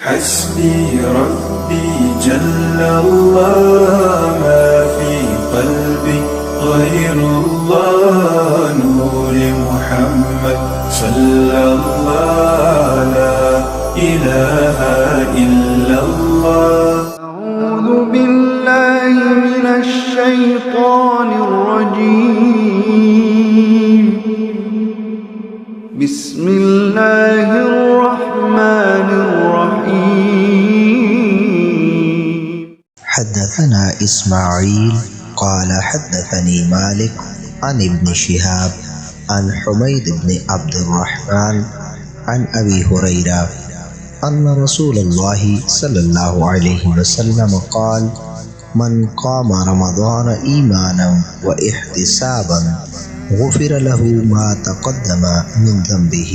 حسبي ربي جل الله ما في قلبي غير الله نور محمد صلى الله لا إله إلا الله. أعوذ بالله من الشيطان الرجيم. بسم الله الرحمن الرحيم. حدثنا إسماعيل قال حدثني مالك عن ابن شهاب عن حميد بن عبد الرحمن عن أبي هريرة أن رسول الله صلى الله عليه وسلم قال من قام رمضان إيمانا واحتسابا غفر له ما تقدم من ذنبه.